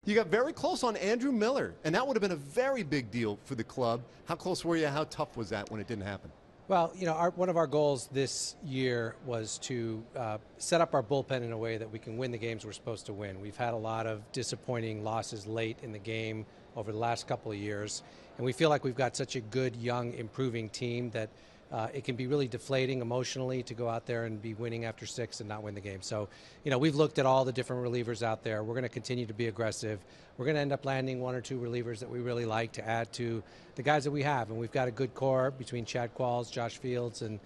You got very close on Andrew Miller, and that would have been a very big deal for the club. How close were you? How tough was that when it didn't happen? Well, one of our goals this year was to set up our bullpen in a way that we can win the games we're supposed to win. We've had a lot of disappointing losses late in the game over the last couple of years, and we feel like we've got such a good, young, improving team that it can be really deflating emotionally to go out there and be winning after 6 and not win the game. So, we've looked at all the different relievers out there. We're going to continue to be aggressive. We're going to end up landing 1 or 2 relievers that we really like to add to the guys that we have. And we've got a good core between Chad Qualls, Josh Fields, and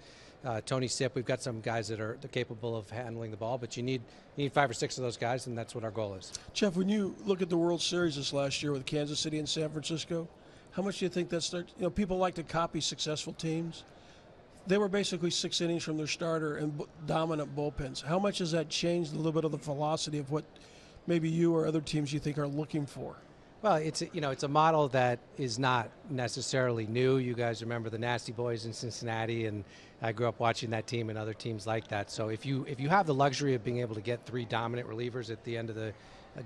Tony Sipp. We've got some guys that are capable of handling the ball, but you need 5 or 6 of those guys, and that's what our goal is. Jeff, when you look at the World Series this last year with Kansas City and San Francisco, how much do you think that starts? People like to copy successful teams. They were basically 6 innings from their starter and dominant bullpens. How much has that changed a little bit of the velocity of what maybe you or other teams you think are looking for? Well, it's a model that is not necessarily new. You guys remember the Nasty Boys in Cincinnati, and I grew up watching that team and other teams like that. So if you have the luxury of being able to get 3 dominant relievers at the end of the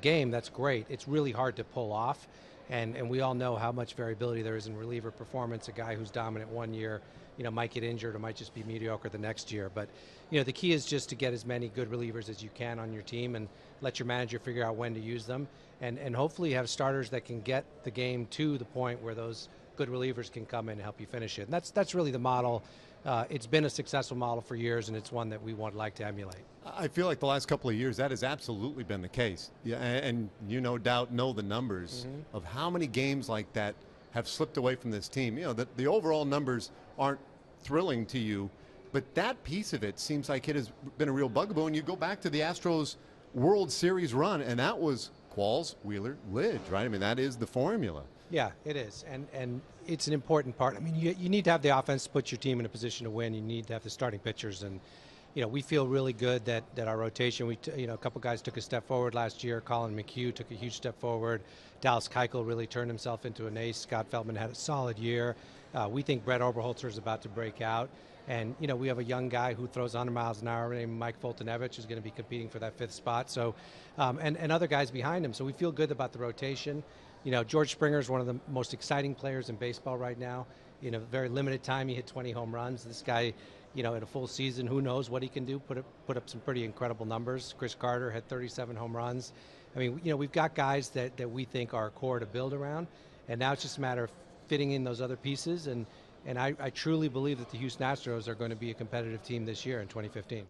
game, that's great. It's really hard to pull off, and we all know how much variability there is in reliever performance. A guy who's dominant one year, might get injured or might just be mediocre the next year. But, the key is just to get as many good relievers as you can on your team and let your manager figure out when to use them. And hopefully you have starters that can get the game to the point where those good relievers can come in and help you finish it. And that's really the model. It's been a successful model for years, and it's one that we would like to emulate. I feel like the last couple of years that has absolutely been the case. Yeah, and you no doubt know the numbers of how many games like that have slipped away from this team. The overall numbers aren't thrilling to you, but that piece of it seems like it has been a real bugaboo. And you go back to the Astros World Series run, and that was Qualls, Wheeler, Lidge, right? I mean, that is the formula. Yeah, it is, and it's an important part. I mean, you need to have the offense to put your team in a position to win. You need to have the starting pitchers, and we feel really good that our rotation. A couple guys took a step forward last year. Colin McHugh took a huge step forward. Dallas Keuchel really turned himself into an ace. Scott Feldman had a solid year. We think Brett Oberholzer is about to break out. And, we have a young guy who throws 100 miles an hour named Mike Foltynewicz, who's going to be competing for that 5th spot. So, and other guys behind him. So we feel good about the rotation. George Springer is one of the most exciting players in baseball right now. In a very limited time, he hit 20 home runs. This guy, in a full season, who knows what he can do, put up some pretty incredible numbers. Chris Carter had 37 home runs. I mean, we've got guys that we think are core to build around. And now it's just a matter of fitting in those other pieces. And I truly believe that the Houston Astros are going to be a competitive team this year in 2015.